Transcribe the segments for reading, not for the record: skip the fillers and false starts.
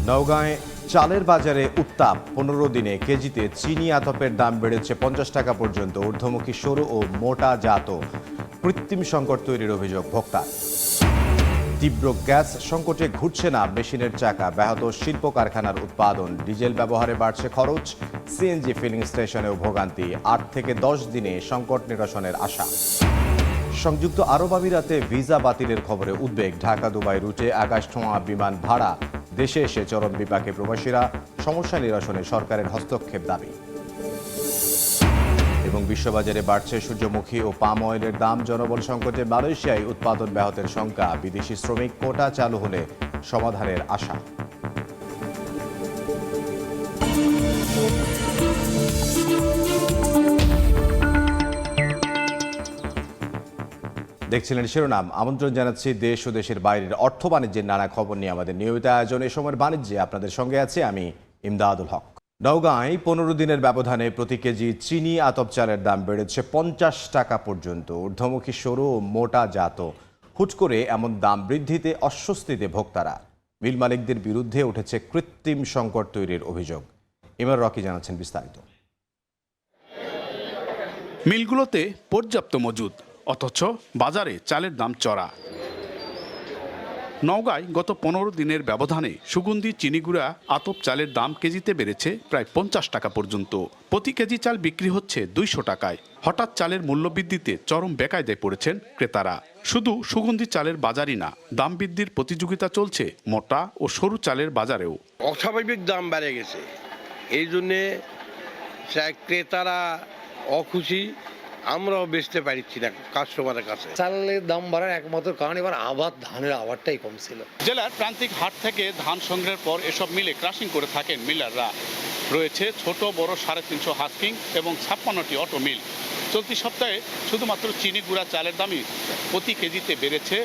নওগাঁয় চালের বাজারে উত্তাপ। 15 দিনে কেজিতে চিনি আতপের দাম বেড়েছে 50 টাকা পর্যন্ত। ঊর্ধ্বমুখী সরু ও মোটা জাত কৃত্রিম সংকট তৈরির অভিযোগ ভোক্তার। তীব্র গ্যাস সংকটে ঘুরছে না মেশিনের চাকা, ব্যাহত শিল্প কারখানার উৎপাদন। ডিজেল ব্যবহারে বাড়ছে খরচ, সিএনজি ফিলিং স্টেশনেও ভোগান্তি। 8 থেকে 10 দিনে সংকট নিরসনের আশা। সংযুক্ত আরব আমিরাতে ভিসা বাতিলের খবরে উদ্বেগ। ঢাকা দুবাই রুটে আকাশছোঁয়া বিমান ভাড়া। দেশে এসে চরম বিপাকে প্রবাসীরা, সমস্যা নিরসনে সরকারের হস্তক্ষেপ দাবি। এবং বিশ্ববাজারে বাড়ছে সূর্যমুখী ও পাম অয়েলের দাম। জনবল সংকটে মালয়েশিয়ায় উৎপাদন ব্যাহতের শঙ্কা। বিদেশি শ্রমিক কোটা চালু হলে সমাধানের আশা। দেখছিলেন শিরোনাম। আমন্ত্রণ জানাচ্ছি দেশ ও দেশের বাইরের অর্থ বাণিজ্যের নানা খবর নিয়ে আমাদের নিয়মিত আয়োজন এ সময়ের বাণিজ্যে আপনাদের সঙ্গে আছি আমি ইমদাদুল হক। নওগাঁয় 15 দিনের ব্যবধানে প্রতি কেজি চিনি আতপ চালের দাম বেড়েছে 50 টাকা পর্যন্ত। ঊর্ধ্বমুখী সরু ও মোটা জাত। হুট করে এমন দাম বৃদ্ধিতে অস্বস্তিতে ভোক্তারা। মিল মালিকদের বিরুদ্ধে উঠেছে কৃত্রিম সংকট তৈরির অভিযোগ। ইমর রকি জানাচ্ছেন বিস্তারিত। মিলগুলোতে পর্যাপ্ত মজুদ, অথচ বাজারে চালের দাম চড়া। নওগাঁয় গত 15 দিনের ব্যবধানে সুগন্ধি চিনিগুড়া আতপ চালের দাম কেজিতে বেড়েছে প্রায় 50 টাকা পর্যন্ত। প্রতি কেজি চাল বিক্রি হচ্ছে 200 টাকায়। হঠাৎ চালের মূল্যবৃদ্ধিতে চরম বেকায়দায় পড়েছেন ক্রেতারা। শুধু সুগন্ধি চালের বাজারই না, দাম বৃদ্ধির প্রতিযোগিতা চলছে মোটা ও সরু চালের বাজারেও। অস্বাভাবিক দাম বেড়ে গেছে, এই জন্যে ক্রেতারা অখুশি, আমরাও বেচতে পারছি না কাস্টমারের কাছে। চালের দাম বাড়ার একমাত্র কারণ এবার ধানের আবাদটাই কম ছিল। জেলার প্রান্তিক হাট থেকে ধান সংগ্রহের পর এসব মিলে ক্রাশিং করে থাকেন মিলাররা। রয়েছে ছোট বড় 350 হাস্কিং এবং 56টি অটো মিল। চলতি সপ্তাহে শুধুমাত্র চিনি গুঁড়া চালের দামই প্রতি কেজিতে বেড়েছে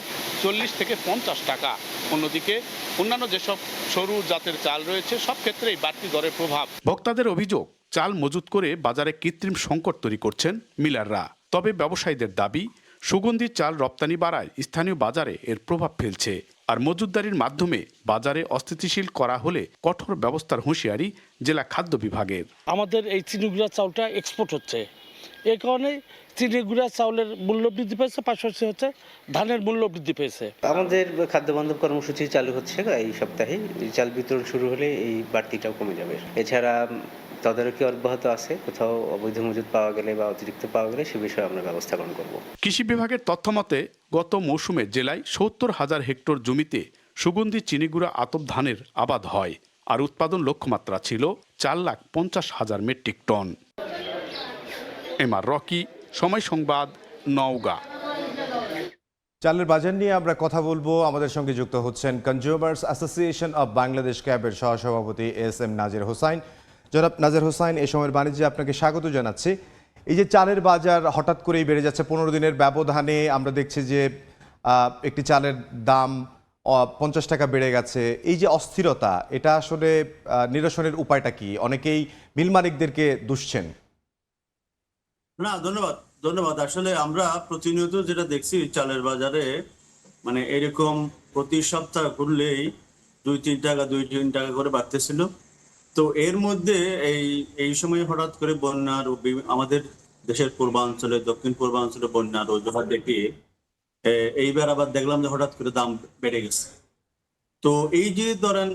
40 থেকে 50 টাকা। অন্যদিকে অন্যান্য যেসব সরু জাতের চাল রয়েছে সব ক্ষেত্রেই বাড়তি দরের প্রভাব। ভোক্তাদের অভিযোগ, চাল মজুত করে বাজারে কৃত্রিম সংকট তৈরি করছেন মিলাররা। তবে ব্যবসায়ীদের দাবি, সুগন্ধি চাল রপ্তানি বাড়ায় স্থানীয় বাজারে এর প্রভাব ফেলছে। আর মজুতদারির মাধ্যমে বাজারে অস্থিতিশীল করা হলে কঠোর ব্যবস্থার হুঁশিয়ারি জেলা খাদ্য বিভাগের। আমাদের এই চিনিগুড়া চাউলটা এক্সপোর্ট হচ্ছে, এই কারণে চিনিগুড়া চাউলের মূল্য বৃদ্ধি পেয়েছে, পাশাপাশি হচ্ছে ধানের মূল্য বৃদ্ধি পেয়েছে। আমাদের খাদ্য বান্ধব কর্মসূচি চালু হচ্ছে এই সপ্তাহে। চাল বিতরণ শুরু হলে এই বাড়তিটাও কমে যাবে। এছাড়া তদারকি অব্যাহত আছে, কোথাও অবৈধ মজুদ পাওয়া গেলে বা অতিরিক্ত পাওয়া গেলে সে বিষয়ে আমরা ব্যবস্থা গ্রহণ করব। কৃষি বিভাগের তথ্য মতে গত মৌসুমে জেলায় 70,000 হেক্টর জমিতে সুগন্ধি চিনিগুড়া আতপ ধানের আবাদ হয়। আর উৎপাদন লক্ষ্যমাত্রা ছিল 4,50,000 মেট্রিক টন। এমআর রকি, সময় সংবাদ, নওগাঁ। চালের বাজার নিয়ে আমরা কথা বলবো। আমাদের সঙ্গে যুক্ত হচ্ছেন কনজিউমার্স অ্যাসোসিয়েশন অব বাংলাদেশ ক্যাবের সহসভাপতি এস.এম. নাজির হোসাইন। জনাব নাজির হোসাইন, এই সময়ের বাণিজ্যে আপনাকে স্বাগত জানাচ্ছি। এই যে চালের বাজার হঠাৎ করেই বেড়ে যাচ্ছে, 15 দিনের ব্যবধানে আমরা দেখছি যে একটি চালের দাম 50 টাকা বেড়ে গেছে। এই যে অস্থিরতা, এটা আসলে নিরসনের উপায়টা কি? অনেকেই মিল মালিকদেরকে দুষছেন। না, ধন্যবাদ। আসলে আমরা প্রতিনিয়ত যেটা দেখছি চালের বাজারে, মানে এরকম প্রতি সপ্তাহ করলেই 2-3 টাকা করে বাড়তেছিল। তো এর মধ্যে এই সময় হঠাৎ করে বন্যার আমাদের দেশের পূর্বাঞ্চলে, দক্ষিণ পূর্বাঞ্চলে বন্যার অজুহাত দেখিয়ে এইবার আবার দেখলাম যে হঠাৎ করে দাম বেড়ে গেছে। তো এই যে ধরেন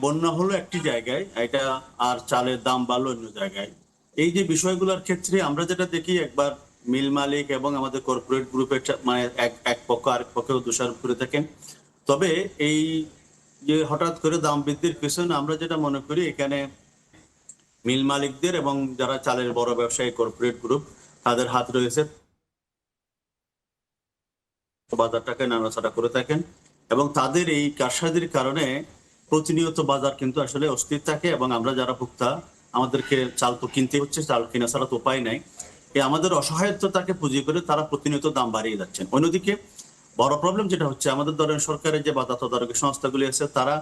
বন্যা হলো একটি জায়গায়, এটা আর চালের দাম বাড়লো অন্য জায়গায়। এই যে বিষয়গুলোর ক্ষেত্রে আমরা যেটা দেখি, একবার মিল মালিক এবং আমাদের কর্পোরেট গ্রুপের মানে এক পক্ষ আরেক পক্ষেও দোষারোপ করে থাকেন। তবে এই যে হঠাৎ করে দাম বৃদ্ধির পিছনে আমরা যেটা মনে করি, এখানে মিল মালিকদের এবং যারা চালের বড় ব্যবসায়ী কর্পোরেট গ্রুপ, তাদের হাত রয়েছে। বাজারটাকে নাড়াচাড়া করে থাকেন এবং তাদের এই কারসাজির কারণে প্রতিনিয়ত বাজার কিন্তু আসলে অস্থির থাকে। এবং আমরা যারা ভোক্তা, আমাদেরকে চাল তো কিনতে হচ্ছে, চাল কিনা ছাড়া তো উপায় নাই। এই আমাদের অসহায়তাকে পুঁজি করে তারা প্রতিনিয়ত দাম বাড়িয়ে যাচ্ছেন। অন্যদিকে বড় প্রবলেম যেটা হচ্ছে, আমাদের ধরেন সরকারের যে বাজার তদারকি সংস্থাগুলি আছে, তারা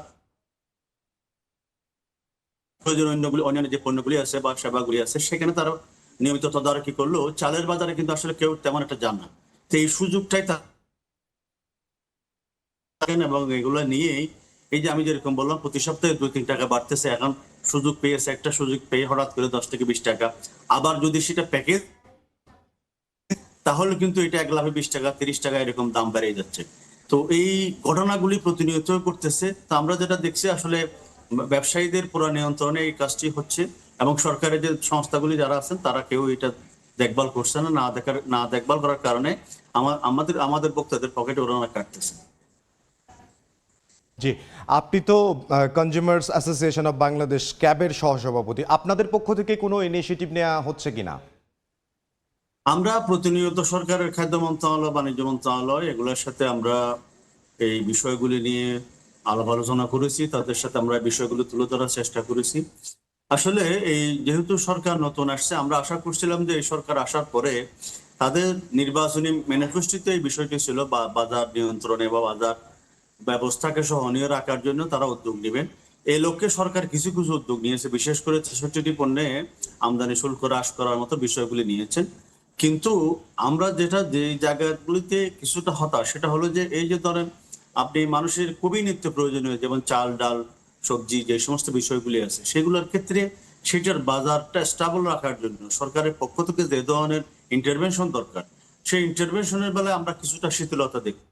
অন্যান্য যে পণ্যগুলি আছে বা সেবাগুলি আছে, সেখানে তারা নিয়মিত তদারকি করলেও চালের বাজারে কিন্তু আসলে কেউ তেমন একটা জান না। তো এই সুযোগটাই এবং এগুলো নিয়েই এই যে আমি যেরকম বললাম প্রতি সপ্তাহে 2-3 টাকা বাড়তেছে, এখন সুযোগ পেয়েছে, একটা সুযোগ পেয়ে হঠাৎ করে 10 থেকে 20 টাকা, আবার যদি সেটা প্যাকেজ তাহলে কিন্তু এটা এক লাফে 20 টাকা 30 টাকা এরকম দাম বেড়ে যাচ্ছে। তো এই ঘটনাগুলি প্রতিনিয়ত করতেছে। তো আমরা যেটা দেখছি আসলে ব্যবসায়ীদের পুরো নিয়ন্ত্রণে এই কাজটি হচ্ছে, এবং সরকারের যে সংস্থাগুলি যারা আছেন তারা কেউ এটা দেখভাল করছে না, না দেখভাল করার কারণে আমাদের ভোক্তাদের পকেটে ওরা কাটতেছে। জি, আপনি তো কনজিউমার্স অ্যাসোসিয়েশন অফ বাংলাদেশ ক্যাবের সহসভাপতি, আপনাদের পক্ষ থেকে কোনো ইনিশিয়েটিভ নেওয়া হচ্ছে কিনা? আমরা প্রতিনিয়ত সরকারের খাদ্য মন্ত্রণালয়, বাণিজ্য মন্ত্রণালয় এগুলোর সাথে আমরা এই বিষয়গুলি নিয়ে আলাপ আলোচনা করেছি, তাদের সাথে আমরা বিষয়গুলো তুলে ধরার চেষ্টা করেছি। আসলে এই যেহেতু সরকার নতুন আসছে, আমরা আশা করছিলাম যে এই সরকার আসার পরে তাদের নির্বাচনী ম্যানিফেস্টোতে এই বিষয়টি ছিল বাজার নিয়ন্ত্রণে বা বাজার ব্যবস্থাকে সহনীয় রাখার জন্য তারা উদ্যোগ নেবেন। এই লক্ষ্যে সরকার কিছু কিছু উদ্যোগ নিয়েছে, বিশেষ করে ৬৬টি পণ্যে আমদানি শুল্ক হ্রাস করার মতো বিষয়গুলি নিয়েছেন। কিন্তু আমরা যেটা যে জায়গাগুলিতে কিছুটা হতাশ, সেটা হলো যে এই যে ধরেন আপনি মানুষের খুবই নিত্য প্রয়োজনীয় যেমন চাল ডাল সবজি যে সমস্ত বিষয়গুলি আছে সেগুলোর ক্ষেত্রে সেটার বাজারটা স্টেবল রাখার জন্য সরকারের পক্ষ থেকে যে ধরনের ইন্টারভেনশন দরকার, সেই ইন্টারভেনশনের বেলায় আমরা কিছুটা শিথিলতা দেখি।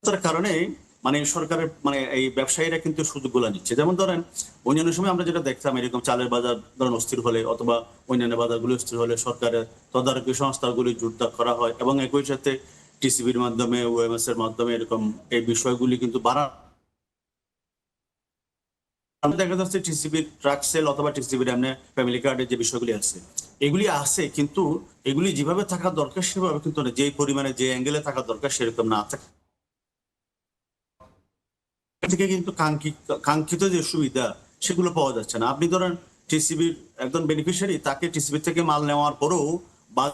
তার কারণে মানে সরকারের মানে এই ব্যবসায়ীরা কিন্তু সুযোগগুলো নিচ্ছে। যেমন ধরেন অন্যান্য সময় আমরা যেটা দেখতাম এরকম চালের বাজার ধরেন অস্থির হলে অথবা অন্যান্য বাজারগুলি অস্থির হলে সরকারের তদারকি সংস্থাগুলি জোরদার করা হয়, এবং একই সাথে টিসিবির মাধ্যমে ওএমএস এর মাধ্যমে এরকম এই বিষয়গুলি কিন্তু দেখা যাচ্ছে টিসিবির ট্রাক সেল অথবা টিসিবির এমনি ফ্যামিলি কার্ডের যে বিষয়গুলি আছে এগুলি আছে, কিন্তু এগুলি যেভাবে থাকা দরকার সেভাবে কিন্তু না, যে পরিমাণে যে অ্যাঙ্গেলে থাকা দরকার সেরকম না থাকে থেকে কিন্তু কাঙ্ক্ষিত যে সুবিধা সেগুলো পাওয়া যাচ্ছে না। আপনি ধরেন টিসিবির একজন বেনিফিশিয়ারি, তাকে টিসিবি থেকে মাল নেওয়ার পরেও বা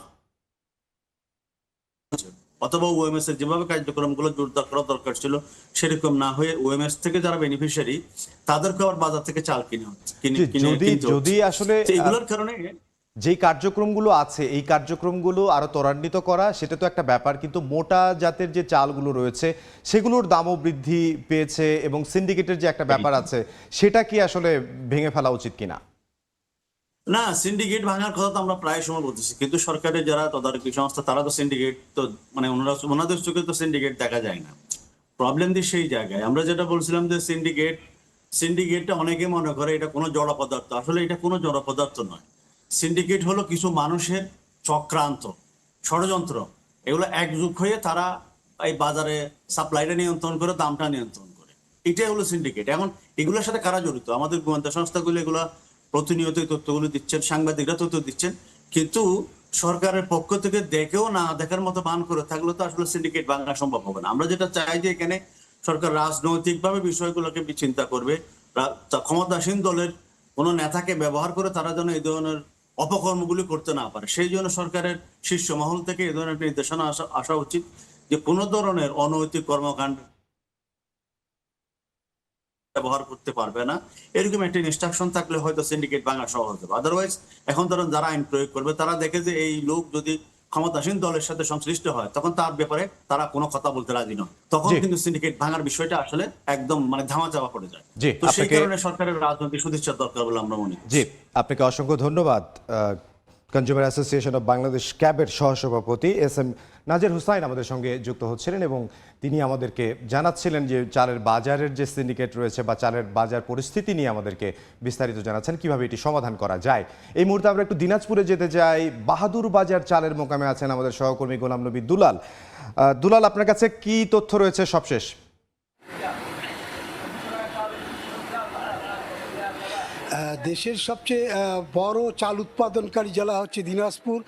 অথবা ওএমএস এর যেভাবে কার্যক্রমগুলো জোরদার করা দরকার ছিল সেরকম না হয়ে ওএমএস থেকে যারা বেনিফিশিয়ারি তাদেরকে আবার বাজার থেকে চাল কিনে হচ্ছে। যদি আসলে এগুলোর কারণে যেই কার্যক্রমগুলো আছে এই কার্যক্রমগুলো আরো ত্বরান্বিত করা সেটা তো একটা ব্যাপার, কিন্তু মোটা জাতের যে চালগুলো রয়েছে সেগুলোর দামও বৃদ্ধি পেয়েছে এবং সিন্ডিকেটের যে একটা ব্যাপার আছে সেটা কি আসলে ভেঙে ফেলা উচিত কিনা? না, সিন্ডিকেট ভাঙার কথা তো আমরা প্রায় সময় বলতেছি, কিন্তু সরকারের যারা তদারকি সংস্থা তারা তো সিন্ডিকেট তো মানে ওনাদের চোখে তো সিন্ডিকেট দেখা যায় না। প্রবলেম দিয়ে সেই জায়গায় আমরা যেটা বলছিলাম যে সিন্ডিকেটটা অনেকে মনে করে এটা কোনো জড় পদার্থ, আসলে এটা কোনো জড় পদার্থ নয়। সিন্ডিকেট হলো কিছু মানুষের চক্রান্ত ষড়যন্ত্র, এগুলো একযুগ হয়ে তারা এই বাজারে সাপ্লাইটা নিয়ন্ত্রণ করে দামটা নিয়ন্ত্রণ করে, এটাই হলো সিন্ডিকেট। এখন এগুলোর সাথে কারা জড়িত? আমাদের গোয়েন্দা সংস্থাগুলো এগুলো প্রতিনিয়ত তথ্যগুলো দিচ্ছেন, সাংবাদিকরা তথ্য দিচ্ছেন, কিন্তু সরকারের পক্ষ থেকে দেখেও না দেখার মতো বান করে থাকলে তো আসলে সিন্ডিকেট ভাঙা সম্ভব হবে না। আমরা যেটা চাই যে এখানে সরকার রাজনৈতিকভাবে বিষয়গুলোকে চিন্তা করবে, ক্ষমতাসীন দলের কোনো নেতাকে ব্যবহার করে তারা যেন এই ধরনের অপকর্মগুলি করতে না পারে, সেই জন্য সরকারের শীর্ষ মহল থেকে এই ধরনের নির্দেশনা আসা উচিত যে কোনো ধরনের অনৈতিক কর্মকাণ্ড ব্যবহার করতে পারবে না, এরকম একটা ইনস্ট্রাকশন থাকলে হয়তো সিন্ডিকেট ভাঙা সহজ হবে। আদারওয়াইজ এখন ধরেন যারা আইন প্রয়োগ করবে তারা দেখে যে এই লোক যদি ক্ষমতাসীন দলের সাথে সংশ্লিষ্ট হয় তখন তার ব্যাপারে তারা কোনো কথা বলতে রাজি নয়, তখন কিন্তু সিন্ডিকেট ভাঙার বিষয়টা আসলে একদম মানে ধামা চাপা পড়ে যায়। তো সেই কারণে সরকারের রাজনৈতিক সদিচ্ছা দরকার বলে আমরা মনে করি। জি, আপনাকে অসংখ্য ধন্যবাদ। কনজিউমার অ্যাসোসিয়েশন অফ বাংলাদেশ ক্যাবের সহসভাপতি এস.এম. নাজের হুসাইন আমাদের সঙ্গে যুক্ত হচ্ছিলেন এবং তিনি আমাদেরকে জানাচ্ছিলেন যে চালের বাজারের যে সিন্ডিকেট রয়েছে বা চালের বাজার পরিস্থিতি নিয়ে আমাদেরকে বিস্তারিত জানাচ্ছেন কিভাবে এটি সমাধান করা যায়। এই মুহূর্তে আমরা একটু দিনাজপুরে যেতে যাই। বাহাদুর বাজার চালের মোকামে আছেন আমাদের সহকর্মী গোলাম নবী দুলাল। দুলাল, আপনার কাছে কি তথ্য রয়েছে সবশেষ? দেশের সবচেয়ে বড় চাল উৎপাদনকারী জেলা হচ্ছে দিনাজপুর।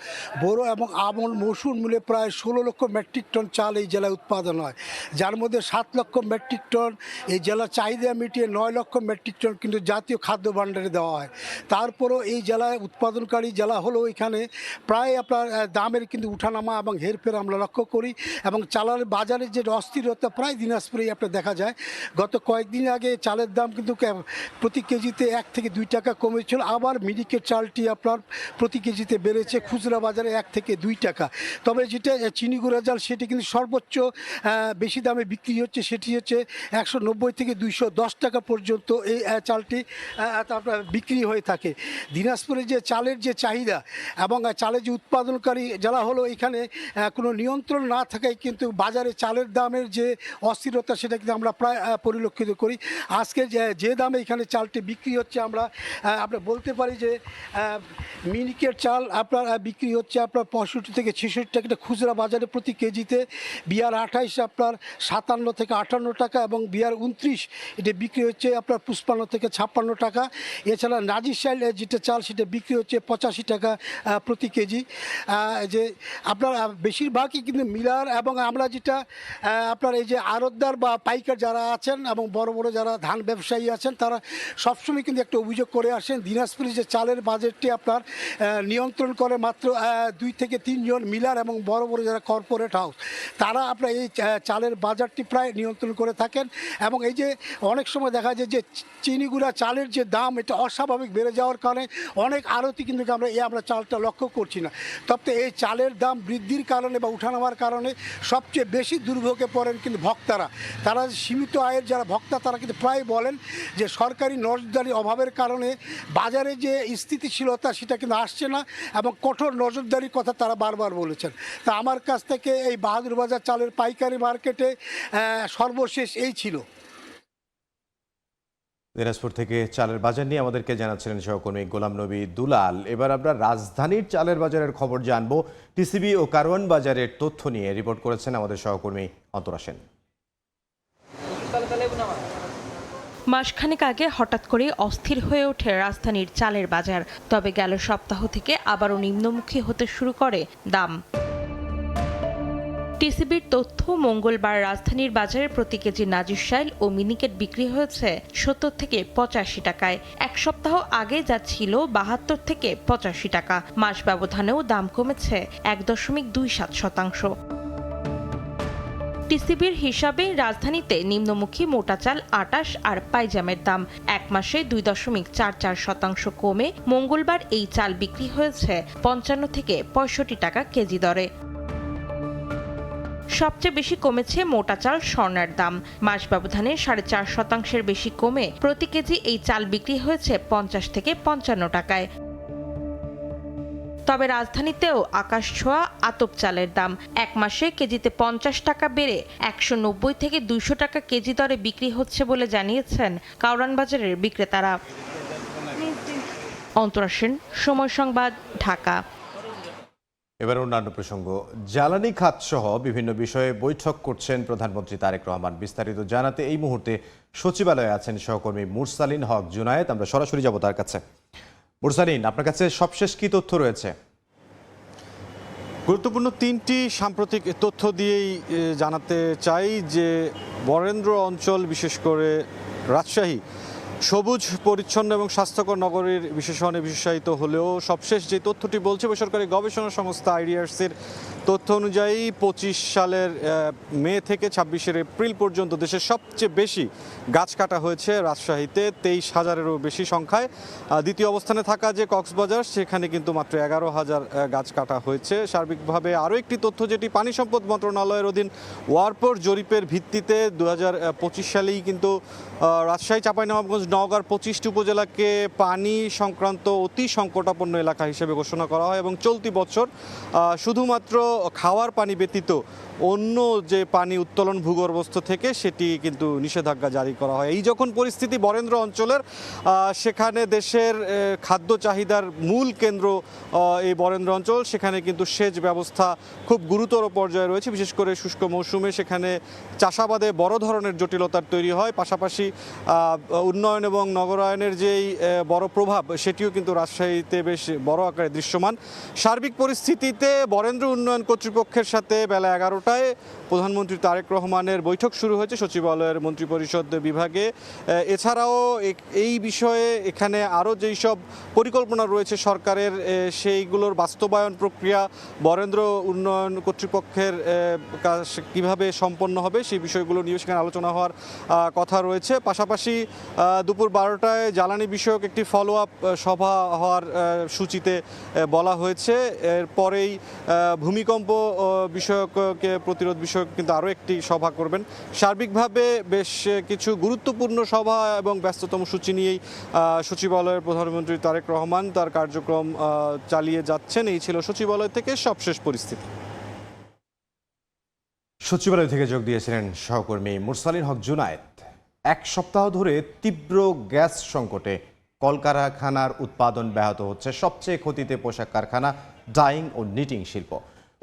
বড় এবং আমন মসুর মিলে প্রায় 16 লক্ষ মেট্রিক টন চাল এই জেলায় উৎপাদন হয়, যার মধ্যে 7 লক্ষ মেট্রিক টন এই জেলার চাহিদা মিটিয়ে 9 লক্ষ মেট্রিক টন কিন্তু জাতীয় খাদ্য ভাণ্ডারে দেওয়া হয়। তারপরও এই জেলায় উৎপাদনকারী জেলা হলেও এখানে প্রায় আপনার দামের কিন্তু উঠানামা এবং হেরফের আমরা লক্ষ্য করি, এবং চালের বাজারের যে অস্থিরতা প্রায় দিনাজপুরেই আপনার দেখা যায়। গত কয়েকদিন আগে চালের দাম কিন্তু প্রতি কেজিতে 1 থেকে 2 টাকা কমেছিল। আবার মিনিকেট চালটি আপনার প্রতি কেজিতে বেড়েছে খুচরা বাজারে 1 থেকে 2 টাকা। তবে যেটা চিনি গুঁড়া চাল সেটি কিন্তু সর্বোচ্চ বেশি দামে বিক্রি হচ্ছে, সেটি হচ্ছে 190 থেকে 210 টাকা পর্যন্ত এই চালটি আপনার বিক্রি হয়ে থাকে। দিনাজপুরে যে চালের যে চাহিদা এবং চালের যে উৎপাদনকারী যারা হলো, এখানে কোনো নিয়ন্ত্রণ না থাকায় কিন্তু বাজারে চালের দামের যে অস্থিরতা সেটা কিন্তু আমরা প্রায় পরিলক্ষিত করি। আজকে যে দামে এখানে চালটি বিক্রি হচ্ছে আমরা বলতে পারি যে মিনিকেট চাল আপনার বিক্রি হচ্ছে আপনার 65 থেকে 66 টাকা খুচরা বাজারে প্রতি কেজিতে। বিয়ার 28 আপনার 57 থেকে 58 টাকা এবং বিয়ার 29 এটা বিক্রি হচ্ছে আপনার 55 থেকে 56 টাকা। এছাড়া নাজির শাইল যেটা চাল সেটা বিক্রি হচ্ছে 85 টাকা প্রতি কেজি। যে আপনার বেশিরভাগই কিন্তু মিলার এবং আমরা যেটা আপনার এই যে আড়তদার বা পাইকার যারা আছেন এবং বড় বড় যারা ধান ব্যবসায়ী আছেন, তারা সবসময় কিন্তু একটা অভিযোগ করে আসেন দিনাজপুরে যে চালের বাজেটটি আপনার নিয়ন্ত্রণ করে মাত্র 2 থেকে 3 জন মিলার এবং বড় বড় যারা কর্পোরেট হাউস, তারা আপনার এই চালের বাজারটি প্রায় নিয়ন্ত্রণ করে থাকেন। এবং এই যে অনেক সময় দেখা যায় যে চিনি গুঁড়া চালের যে দাম এটা অস্বাভাবিক বেড়ে যাওয়ার কারণে অনেক আড়তি কিন্তু আমরা চালটা লক্ষ্য করছি না। তবে এই চালের দাম বৃদ্ধির কারণে বা উঠানামার কারণে সবচেয়ে বেশি দুর্ভোগে পড়েন কিন্তু ভোক্তারা। তারা সীমিত আয়ের যারা ভোক্তা তারা কিন্তু প্রায় বলেন যে সরকারি নজরদারি অভাবের কারণে বাজারে যে স্থিতিশীলতা সেটা কিন্তু আসছে না এবং কঠোর নজরদারির কথা তারা বারবার বলেছেন। তা আমার কাছ থেকে এই বাহাদুর বাজার চালের পাইকারি মার্কেটে সর্বশেষ এই ছিল। দিনাজপুর থেকে চালের বাজার নিয়ে আমাদেরকে জানাচ্ছিলেন সহকর্মী গোলাম নবী দুলাল। এবার আমরা রাজধানীর চালের বাজারের খবর জানবো। টিসিবি ও কারওয়ান বাজারের তথ্য নিয়ে রিপোর্ট করেছেন আমাদের সহকর্মী অন্তরা সেন। মাসখানেক আগে হঠাৎ করে অস্থির হয়ে ওঠে রাজধানীর চালের বাজার। তবে গেল সপ্তাহ থেকে আবারও নিম্নমুখী হতে শুরু করে দাম। টিসিবির তথ্য, মঙ্গলবার রাজধানীর বাজারে প্রতি কেজি নাজির শাইল ও মিনিকেট বিক্রি হয়েছে 70 থেকে 85 টাকায়। এক সপ্তাহ আগে যা ছিল 72 থেকে 85 টাকা। মাস ব্যবধানেও দাম কমেছে 1.27%। টিসিবির হিসাবে রাজধানীতে নিম্নমুখী মোটা চাল 28 আর পাইজামের দাম এক মাসে 2.44% কমে মঙ্গলবার এই চাল বিক্রি হয়েছে 55 থেকে 65 টাকা কেজি দরে। সবচেয়ে বেশি কমেছে মোটা চাল স্বর্ণের দাম। মাস ব্যবধানে 4.5% বেশি কমে প্রতি কেজি এই চাল বিক্রি হয়েছে 50 থেকে 55 টাকায়। তবে রাজধানীতেও আকাশ ছোঁয়া আতপ চালের দাম। এক মাসে কেজিতে 50 টাকা বেড়ে 190 থেকে 200 টাকা কেজি দরে বিক্রি হচ্ছে বলে জানিয়েছেন কারওয়ান বাজারের বিক্রেতারা। অন্তরা সেন, সময় সংবাদ, ঢাকা। এবার অন্যান্য প্রসঙ্গ। জ্বালানি খাত সহ বিভিন্ন বিষয়ে বৈঠক করছেন প্রধানমন্ত্রী তারেক রহমান। বিস্তারিত জানাতে এই মুহূর্তে সচিবালয়ে আছেন সহকর্মী মুরসালিন হক জুনায়েদ। আমরা সরাসরি যাব তার কাছে। মুরসালিন, আপনার কাছে সবশেষ কি তথ্য রয়েছে? গুরুত্বপূর্ণ 3টি সাম্প্রতিক তথ্য দিয়েই জানাতে চাই যে বরেন্দ্র অঞ্চল, বিশেষ করে রাজশাহী, সবুজ, পরিচ্ছন্ন এবং স্বাস্থ্যকর নগরীর বিশেষণে বিশেষায়িত হলেও সবশেষ যে তথ্যটি বলছে বেসরকারি গবেষণা সংস্থা আইডিআরসির তথ্য অনুযায়ী 25 সালের মে থেকে 26 এপ্রিল পর্যন্ত দেশের সবচেয়ে বেশি গাছ কাটা হয়েছে রাজশাহীতে, 23,000-এরও বেশি সংখ্যায়। দ্বিতীয় অবস্থানে থাকা যে কক্সবাজার, সেখানে কিন্তু মাত্র 11,000 গাছ কাটা হয়েছে। সার্বিকভাবে আরও একটি তথ্য যেটি পানি সম্পদ মন্ত্রণালয়ের অধীন ওয়ারপোর জরিপের ভিত্তিতে 2025 সালেই কিন্তু রাজশাহী, চাঁপাইনবাবগঞ্জ, নওগাঁর 25টি উপজেলাকে পানি সংক্রান্ত অতি সংকটাপন্ন এলাকা হিসেবে ঘোষণা করা হয় এবং চলতি বছর শুধুমাত্র খাওয়ার পানি ব্যতীত অন্য যে পানি উত্তোলন ভূগর্ভস্থ থেকে সেটি কিন্তু নিষেধাজ্ঞা জারি করা হয়। এই যখন পরিস্থিতি বরেন্দ্র অঞ্চলের, সেখানে দেশের খাদ্য চাহিদার মূল কেন্দ্র এই বরেন্দ্র অঞ্চল, সেখানে কিন্তু সেচ ব্যবস্থা খুব গুরুতর পর্যায়ে রয়েছে। বিশেষ করে শুষ্ক মৌসুমে সেখানে চাষাবাদে বড় ধরনের জটিলতার তৈরি হয়। পাশাপাশি উন্নয়ন এবং নগরায়নের যেই বড় প্রভাব, সেটিও কিন্তু রাজশাহীতে বেশ বড় আকারে দৃশ্যমান। সার্বিক পরিস্থিতিতে বরেন্দ্র উন্নয়ন কর্তৃপক্ষের সাথে বেলা 11টায় প্রধানমন্ত্রী তারেক রহমানের বৈঠক শুরু হয়েছে সচিবালয়ের মন্ত্রিপরিষদ বিভাগে। এছাড়াও এই বিষয়ে এখানে আরও যেই সব পরিকল্পনা রয়েছে সরকারের, সেইগুলোর বাস্তবায়ন প্রক্রিয়া বরেন্দ্র উন্নয়ন কর্তৃপক্ষের কিভাবে সম্পন্ন হবে সেই বিষয়গুলো নিয়ে সেখানে আলোচনা হওয়ার কথা রয়েছে। পাশাপাশি দুপুর 12টায় জ্বালানি বিষয়ক একটি ফলো আপ সভা হওয়ার সূচিতে বলা হয়েছে। এরপরেই ভূমিকম্প বিষয়ককে প্রতিরোধ বিষয়ক কিন্তু আরও একটি সভা করবেন। সার্বিকভাবে বেশ কিছু গুরুত্বপূর্ণ সভা এবং ব্যস্ততম সূচি নিয়েই সচিবালয়ের প্রধানমন্ত্রী তারেক রহমান তার কার্যক্রম চালিয়ে যাচ্ছেন। এই ছিল সচিবালয় থেকে সবশেষ পরিস্থিতি। সচিবালয় থেকে যোগ দিয়েছিলেন সহকর্মী মুরসালিন হক জুনায়েদ। এক সপ্তাহ ধরে তীব্র গ্যাস সংকটে কলকারখানার উৎপাদন ব্যাহত হচ্ছে। সবচেয়ে ক্ষতিতে পোশাক কারখানা, ডাইং ও নিটিং শিল্প।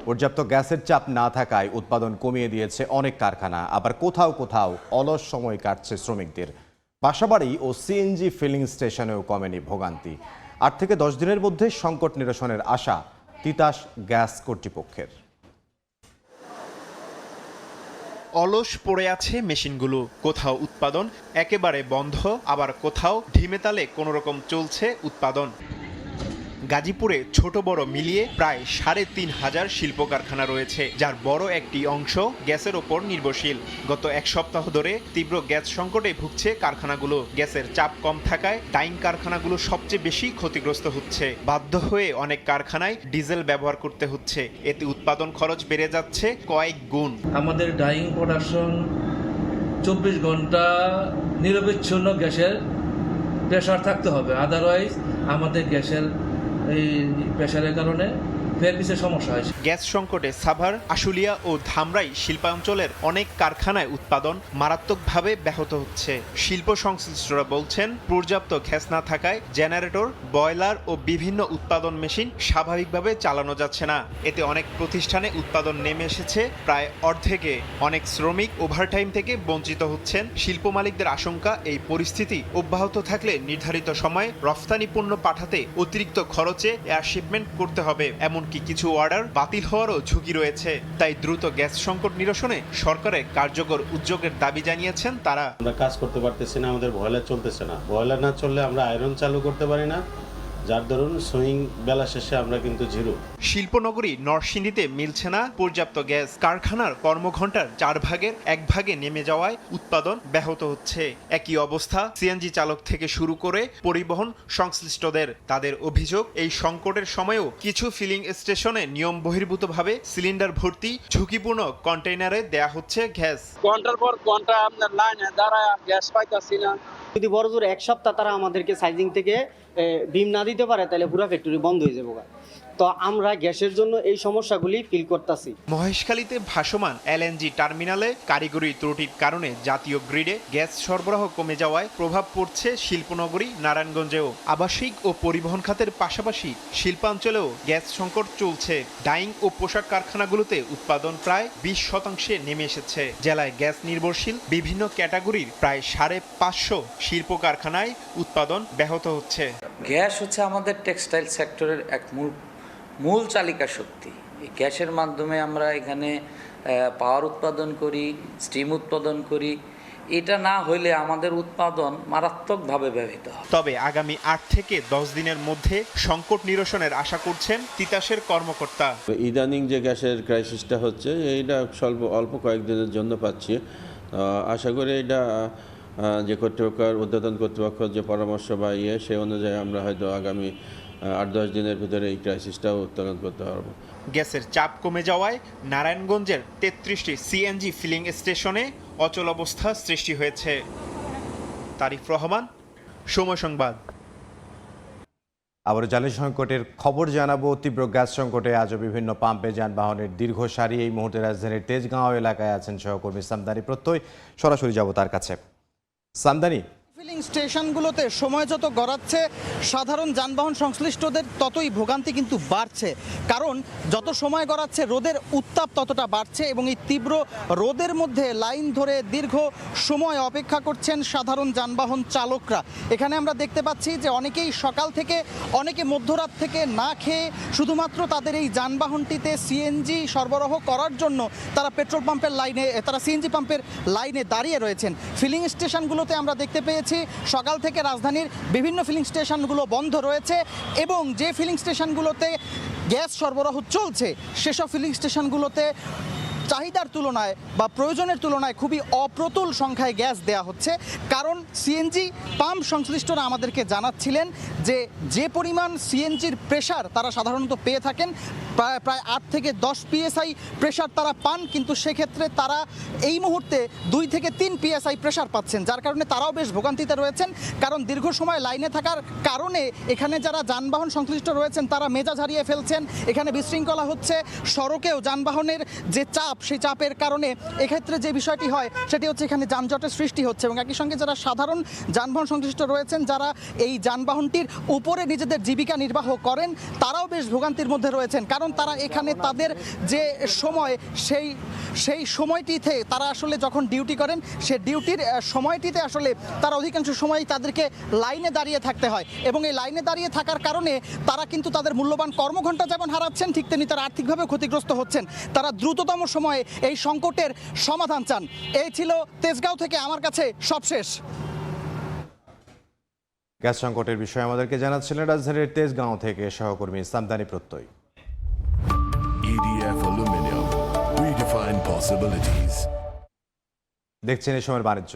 পর্যাপ্ত গ্যাসের চাপ না থাকায় উৎপাদন কমিয়ে দিয়েছে অনেক কারখানা। আবার কোথাও কোথাও অলস সময় কাটছে শ্রমিকদের। বাসাবাড়ি ও সিএনজি ফিলিং স্টেশনেও কমেনি ভোগান্তি। 8 থেকে 10 দিনের মধ্যে সংকট নিরসনের আশা তিতাস গ্যাস কর্তৃপক্ষের। অলস পড়ে আছে মেশিনগুলো, কোথাও উৎপাদন একেবারে বন্ধ, আবার কোথাও ঢিমেতালে কোনোরকম চলছে উৎপাদন। গাজীপুরে ছোট বড় মিলিয়ে প্রায় ৩,৫০০ শিল্প কারখানা রয়েছে, যার বড় একটি অংশ গ্যাসের ওপর নির্ভরশীল। গত এক সপ্তাহ ধরে তীব্র গ্যাস সংকটে ভুগছে কারখানাগুলো। গ্যাসের চাপ কম থাকায় ডাইং কারখানাগুলো সবচেয়ে বেশি ক্ষতিগ্রস্ত হচ্ছে। বাধ্য হয়ে অনেক কারখানায় ডিজেল ব্যবহার করতে হচ্ছে। এতে উৎপাদন খরচ বেড়ে যাচ্ছে কয়েক গুণ। আমাদের ডাইং প্রোডাকশন 24 ঘন্টা নিরবিচ্ছিন্ন গ্যাসের প্রেসার থাকতে হবে, আদারওয়াইজ আমাদের গ্যাসের এই প্রেসারের কারণে সমস্যা হয়। গ্যাস সংকটে সাভার, আশুলিয়া ও ধামরাই শিল্পাঞ্চলের অনেক কারখানায় উৎপাদন মারাত্মকভাবে ব্যাহত হচ্ছে। শিল্প সংশ্লিষ্টরা বলছেন, পর্যাপ্ত গ্যাস না থাকায় জেনারেটর, বয়লার ও বিভিন্ন উৎপাদন মেশিন স্বাভাবিকভাবে চালানো যাচ্ছে না। এতে অনেক প্রতিষ্ঠানে উৎপাদন নেমে এসেছে প্রায় অর্ধেকে। অনেক শ্রমিক ওভারটাইম থেকে বঞ্চিত হচ্ছেন। শিল্প মালিকদের আশঙ্কা, এই পরিস্থিতি অব্যাহত থাকলে নির্ধারিত সময়ে রফতানি পণ্য পাঠাতে অতিরিক্ত খরচে এয়ার শিপমেন্ট করতে হবে। এমন কিছু অর্ডার বাতিল হওয়ারও ঝুঁকি রয়েছে। তাই দ্রুত গ্যাস সংকট নিরসনে সরকারের কার্যকর উদ্যোগের দাবি জানিয়েছেন তারা। আমরা কাজ করতে পারতেছি না, আমাদের বয়লার চলতেছে না। বয়লার না চললে আমরা আয়রন চালু করতে পারি না, যার দরুন সুইং বেলা শেষে আমরা কিন্তু জিরো। শিল্পনগরী নরসিংদীতে মিলছে না পর্যাপ্ত গ্যাস। কারখানার কর্মঘণ্টার 4 ভাগের 1 ভাগে নেমে যাওয়ায় উৎপাদন ব্যাহত হচ্ছে। একই অবস্থা সিএনজি চালক থেকে শুরু করে পরিবহন সংশ্লিষ্টদের। তাদের অভিযোগ, এই সংকটের সময়ও কিছু ফিলিং স্টেশনে নিয়ম বহির্ভূতভাবে সিলিন্ডার ভর্তি ঝুঁকিপূর্ণ কন্টেইনারে দেয়া হচ্ছে গ্যাস। ঘন্টার পর ঘন্টা আপনার লাইনে দাঁড়ায় গ্যাস পাইতাছি না। যদি বড় জোর 1 সপ্তাহ তারা আমাদেরকে সাইজিং থেকে বিম না দিতে পারে, তাহলে পুরো ফ্যাক্টরি বন্ধ হয়ে যাবে। তো আমরা গ্যাসের জন্য এই সমস্যাগুলি ফিল করতেছি। মহেশখালীতে ভাসমান এলএনজি টার্মিনালে কারিগরি ত্রুটির কারণে জাতীয় গ্রিডে গ্যাস সরবরাহ কমে যাওয়ায় প্রভাব পড়ছে শিল্পনগরী নারায়ণগঞ্জেও। আবাসিক ও পরিবহন খাতের পাশাপাশি শিল্পাঞ্চলেও গ্যাস সংকট চলছে। ডাইং ও পোশাক কারখানাগুলোতে উৎপাদন প্রায় 20% নেমে এসেছে। জেলায় গ্যাস নির্ভরশীল বিভিন্ন ক্যাটাগরির প্রায় 550 শিল্প কারখানায় উৎপাদন ব্যাহত হচ্ছে। গ্যাস হচ্ছে আমাদের টেক্সটাইল সেক্টরের এক মূল চালিকা শক্তি। এই গ্যাসের মাধ্যমে আমরা এখানে পাওয়ার উৎপাদন করি, স্টিম উৎপাদন করি। এটা না হইলে আমাদের উৎপাদন মারাত্মকভাবে ব্যাহত হয়। তবে আগামী 8 থেকে 10 দিনের মধ্যে সংকট নিরসনের আশা করছেন তিতাসের কর্মকর্তা। ইদানিং যে গ্যাসের ক্রাইসিসটা হচ্ছে, এইটা অল্প কয়েকদিনের জন্য পাচ্ছি। আশা করি এটা যে কর্তৃপক্ষের ঊর্ধ্বতন কর্তৃপক্ষ যে পরামর্শ বা সেই অনুযায়ী আমরা হয়তো আগামী 8-10 দিনের ভিতরে এই ক্রাইসিসটাও উত্তোলন করতে পারবো। গ্যাসের চাপ কমে যাওয়ায় নারায়ণগঞ্জের 33টি সিএনজি ফিলিং স্টেশনে অচল অবস্থা সৃষ্টি হয়েছে। তারিফ রহমান, সময় সংবাদ। আবার জ্বালানি সংকটের খবর জানাবো। তীব্র গ্যাস সংকটে আজও বিভিন্ন পাম্পে যানবাহনের দীর্ঘ সারি। এই মুহূর্তে রাজধানীর তেজগাঁও এলাকায় আছেন সহকর্মী সামদানি প্রত্যয়। সরাসরি যাব তার কাছে। সামদানি, ফিলিং স্টেশনগুলোতে সময় যত গড়াচ্ছে সাধারণ যানবাহন সংশ্লিষ্টদের ততই ভোগান্তি কিন্তু বাড়ছে। কারণ যত সময় গড়াচ্ছে রোদের উত্তাপ ততটা বাড়ছে এবং এই তীব্র রোদের মধ্যে লাইন ধরে দীর্ঘ সময় অপেক্ষা করছেন সাধারণ যানবাহন চালকরা। এখানে আমরা দেখতে পাচ্ছি যে অনেকেই সকাল থেকে, অনেকে মধ্যরাত থেকে না খেয়ে শুধুমাত্র তাদের এই যানবাহনটিতে সিএনজি সরবরাহ করার জন্য তারা পেট্রোল পাম্পের লাইনে, তারা সিএনজি পাম্পের লাইনে দাঁড়িয়ে রয়েছেন। ফিলিং স্টেশনগুলোতে আমরা দেখতে পেয়েছি সকাল থেকে রাজধানীর বিভিন্ন ফিলিং স্টেশনগুলো বন্ধ রয়েছে এবং যে ফিলিং স্টেশনগুলোতে গ্যাস সরবরাহ চলছে সেসব ফিলিং স্টেশনগুলোতে চাহিদার তুলনায় বা প্রয়োজনের তুলনায় খুবই অপ্রতুল সংখ্যায় গ্যাস দেয়া হচ্ছে। কারণ সিএনজি পাম্প সংশ্লিষ্টরা আমাদেরকে জানাচ্ছিলেন যে পরিমাণ সিএনজির প্রেসার তারা সাধারণত পেয়ে থাকেন, প্রায় 8 থেকে 10 PSI প্রেসার তারা পান, কিন্তু সেক্ষেত্রে তারা এই মুহূর্তে 2 থেকে 3 PSI প্রেসার পাচ্ছেন, যার কারণে তারাও বেশ ভোগান্তিতে রয়েছেন। কারণ দীর্ঘ সময় লাইনে থাকার কারণে এখানে যারা যানবাহন সংশ্লিষ্ট রয়েছেন তারা মেজাজ হারিয়ে ফেলছেন, এখানে বিশৃঙ্খলা হচ্ছে, সড়কেও যানবাহনের যে চাপ সেই চাপের কারণে এক্ষেত্রে যে বিষয়টি হয় সেটি হচ্ছে এখানে যানজটের সৃষ্টি হচ্ছে। এবং একই সঙ্গে যারা সাধারণ যানবাহন সংশ্লিষ্ট রয়েছেন, যারা এই যানবাহনটির উপরে নিজেদের জীবিকা নির্বাহ করেন, তারাও বেশ ভোগান্তির মধ্যে রয়েছেন। কারণ তারা এখানে তাদের যে সময় সেই সময়টিতে তারা আসলে যখন ডিউটি করেন সে ডিউটির সময়টিতে আসলে তারা অধিকাংশ সময় তাদেরকে লাইনে দাঁড়িয়ে থাকতে হয়, এবং এই লাইনে দাঁড়িয়ে থাকার কারণে তারা কিন্তু তাদের মূল্যবান কর্মঘণ্টা যেমন হারাচ্ছেন, ঠিক তেমনি তারা আর্থিকভাবে ক্ষতিগ্রস্ত হচ্ছেন। তারা দ্রুততম সময়ে এই সংকটের সমাধান চান। এই ছিল তেজগাঁও থেকে আমার কাছে সবশেষ। গ্যাস সংকটের বিষয়ে আমাদেরকে জানাচ্ছিলেন রাজধানীর তেজগাঁও থেকে সহকর্মী সামদানি প্রত্যয়। EDF Aluminium, redefine possibilities. দেখছেন এই সময়ের বাণিজ্য।